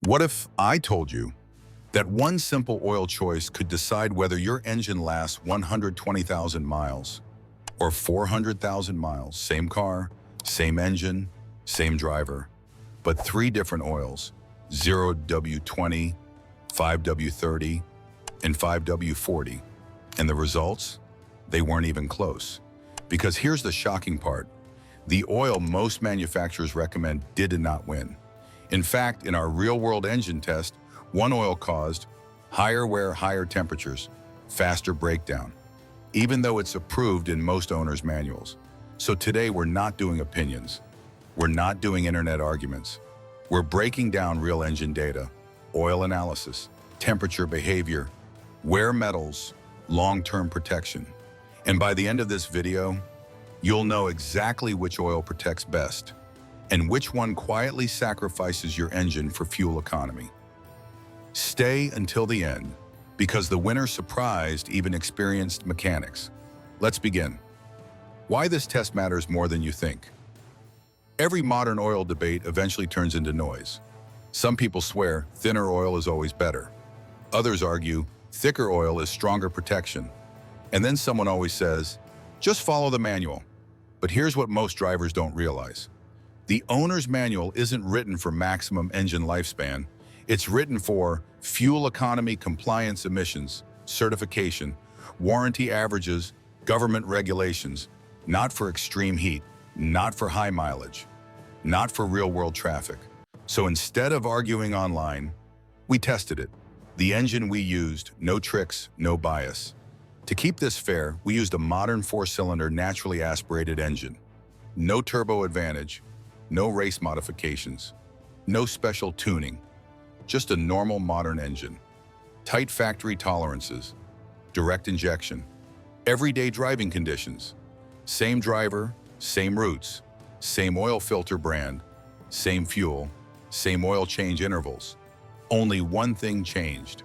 What if I told you that one simple oil choice could decide whether your engine lasts 120,000 miles or 400,000 miles? Same car, same engine, same driver, but three different oils: 0W20, 5W30, and 5W40. And the results? They weren't even close. Because here's the shocking part. The oil most manufacturers recommend did not win. In fact, in our real-world engine test, one oil caused higher wear, higher temperatures, faster breakdown, even though it's approved in most owners' manuals. So today we're not doing opinions. We're not doing internet arguments. We're breaking down real engine data, oil analysis, temperature behavior, wear metals, long-term protection. And by the end of this video, you'll know exactly which oil protects best and which one quietly sacrifices your engine for fuel economy. Stay until the end, because the winner surprised even experienced mechanics. Let's begin. Why this test matters more than you think. Every modern oil debate eventually turns into noise. Some people swear thinner oil is always better. Others argue thicker oil is stronger protection. And then someone always says, just follow the manual. But here's what most drivers don't realize. The owner's manual isn't written for maximum engine lifespan. It's written for fuel economy, compliance, emissions, certification, warranty averages, government regulations, not for extreme heat, not for high mileage, not for real-world traffic. So instead of arguing online, we tested it. The engine we used, no tricks, no bias. To keep this fair, we used a modern four-cylinder naturally aspirated engine. No turbo advantage, no race modifications, no special tuning, just a normal modern engine. Tight factory tolerances, direct injection, everyday driving conditions, same driver, same routes, same oil filter brand, same fuel, same oil change intervals. Only one thing changed.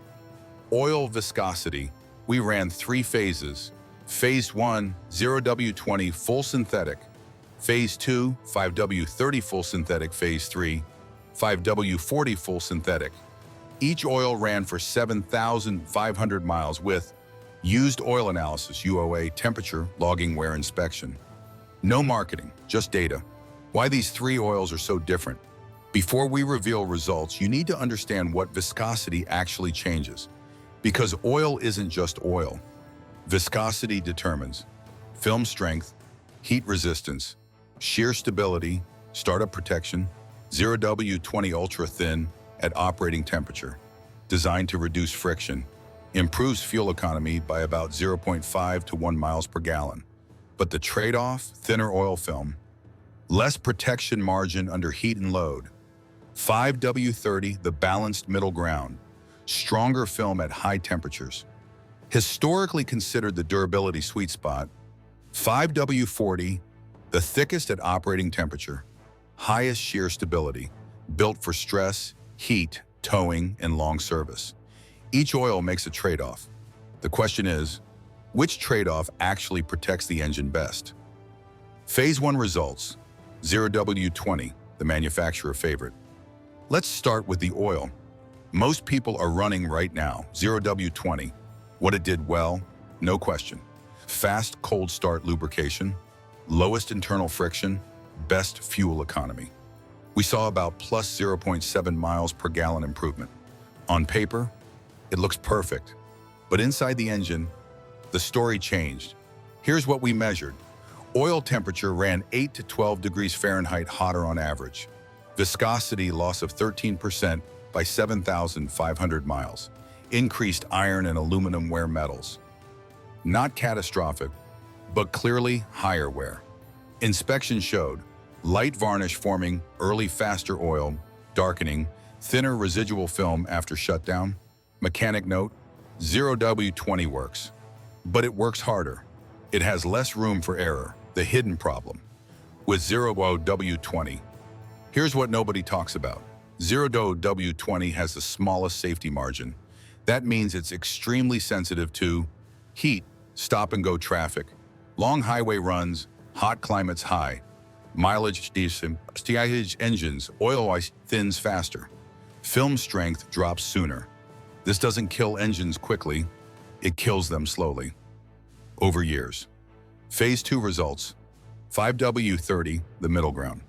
Oil viscosity. We ran 3 phases. Phase 1, 0W20 full synthetic. Phase 2, 5W30 full synthetic. Phase 3, 5W40 full synthetic. Each oil ran for 7,500 miles with used oil analysis, UOA, temperature, logging, wear, inspection. No marketing, just data. Why these 3 oils are so different? Before we reveal results, you need to understand what viscosity actually changes. Because oil isn't just oil. Viscosity determines film strength, heat resistance, shear stability, startup protection, 0W20 ultra thin at operating temperature, designed to reduce friction, improves fuel economy by about 0.5 to 1 miles per gallon. But the trade-off, thinner oil film, less protection margin under heat and load. 5W30, the balanced middle ground, stronger film at high temperatures. Historically considered the durability sweet spot, 5W40, the thickest at operating temperature, highest shear stability, built for stress, heat, towing, and long service. Each oil makes a trade-off. The question is, which trade-off actually protects the engine best? Phase 1 results, 0W20, the manufacturer favorite. Let's start with the oil. Most people are running right now, 0W20. What it did well? No question. Fast cold start lubrication, lowest internal friction, best fuel economy. We saw about plus 0.7 miles per gallon improvement. On paper, it looks perfect. But inside the engine, the story changed. Here's what we measured. Oil temperature ran 8 to 12 degrees Fahrenheit hotter on average. Viscosity loss of 13% by 7,500 miles. Increased iron and aluminum wear metals. Not catastrophic, but clearly higher wear. Inspection showed light varnish forming early faster oil, darkening, thinner residual film after shutdown. Mechanic note, 0W20 works, but it works harder. It has less room for error, the hidden problem. With 0W20, here's what nobody talks about. 0W20 has the smallest safety margin. That means it's extremely sensitive to heat, stop-and-go traffic, long highway runs, hot climates high, mileage engines, oil thins faster. Film strength drops sooner. This doesn't kill engines quickly, it kills them slowly. Over years. Phase 2 results. 5W30, the middle ground.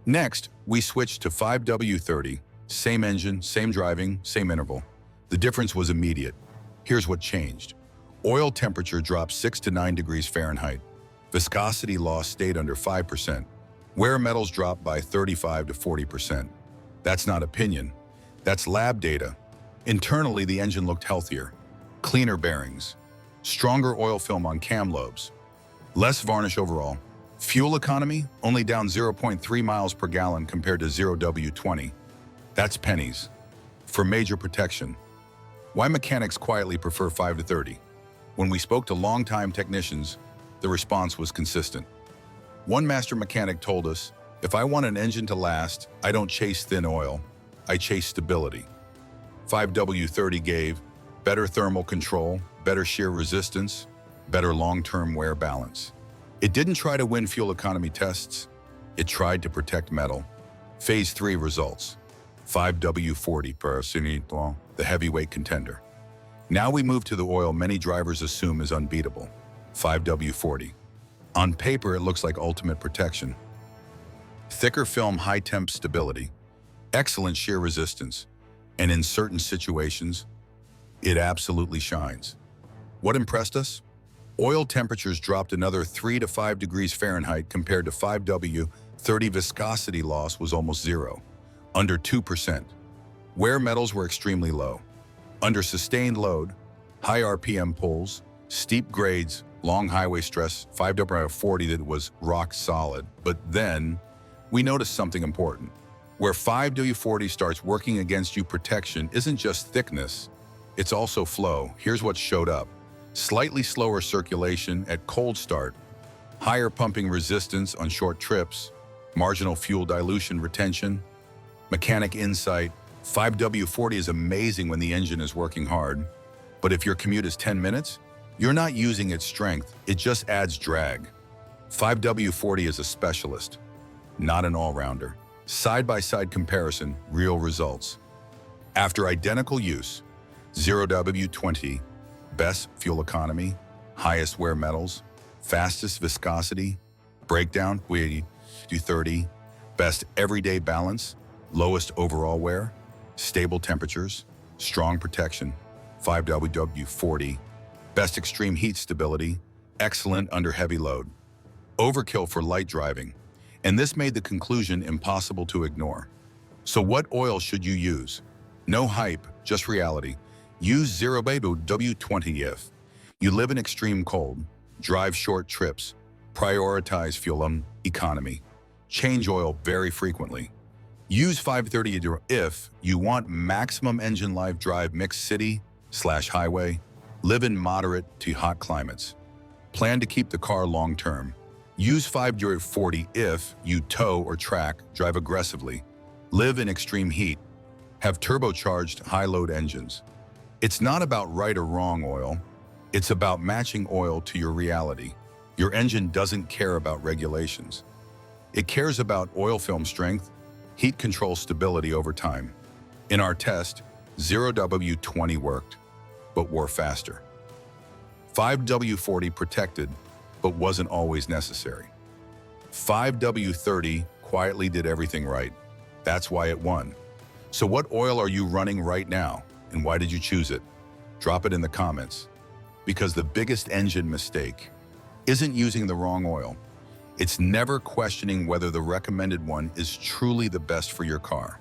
Next, we switched to 5W30, same engine, same driving, same interval. The difference was immediate. Here's what changed. Oil temperature dropped 6 to 9 degrees Fahrenheit. Viscosity loss stayed under 5%. Wear metals dropped by 35 to 40%. That's not opinion. That's lab data. Internally, the engine looked healthier. Cleaner bearings. Stronger oil film on cam lobes. Less varnish overall. Fuel economy only down 0.3 miles per gallon compared to 0W20. That's pennies. For major protection. Why mechanics quietly prefer 5 to 30? When we spoke to longtime technicians, the response was consistent. One master mechanic told us, if I want an engine to last, I don't chase thin oil, I chase stability. 5W30 gave better thermal control, better shear resistance, better long-term wear balance. It didn't try to win fuel economy tests, it tried to protect metal. Phase 3 results. 5W40, the heavyweight contender. Now we move to the oil many drivers assume is unbeatable. 5W40. On paper, it looks like ultimate protection. Thicker film, high temp stability, excellent shear resistance, and in certain situations, it absolutely shines. What impressed us? Oil temperatures dropped another 3 to 5 degrees Fahrenheit compared to 5W30. Viscosity loss was almost zero, under 2%. Wear metals were extremely low. Under sustained load, high RPM pulls, steep grades, long highway stress, 5W40 that was rock solid. But then, we noticed something important. Where 5W40 starts working against you, protection isn't just thickness, it's also flow. Here's what showed up. Slightly slower circulation at cold start, higher pumping resistance on short trips, marginal fuel dilution retention, mechanic insight. 5W40 is amazing when the engine is working hard, but if your commute is 10 minutes, you're not using its strength, it just adds drag. 5W40 is a specialist, not an all-rounder. Side-by-side comparison, real results. After identical use, 0W20, best fuel economy, highest wear metals, fastest viscosity, breakdown, 30, best everyday balance, lowest overall wear, stable temperatures, strong protection, 5W40, best extreme heat stability, excellent under heavy load, overkill for light driving, and this made the conclusion impossible to ignore. So what oil should you use? No hype, just reality. Use 0W20 if you live in extreme cold, drive short trips, prioritize fuel economy, change oil very frequently. Use 530 if you want maximum engine life, drive mixed city/highway, live in moderate to hot climates. Plan to keep the car long-term. Use 5W40 if you tow or track, drive aggressively, live in extreme heat, have turbocharged high-load engines. It's not about right or wrong oil, it's about matching oil to your reality. Your engine doesn't care about regulations. It cares about oil film strength, heat control stability over time. In our test, 0W20 worked, but wore faster. 5W40 protected, but wasn't always necessary. 5W30 quietly did everything right. That's why it won. So what oil are you running right now, and why did you choose it? Drop it in the comments. Because the biggest engine mistake isn't using the wrong oil. It's never questioning whether the recommended one is truly the best for your car.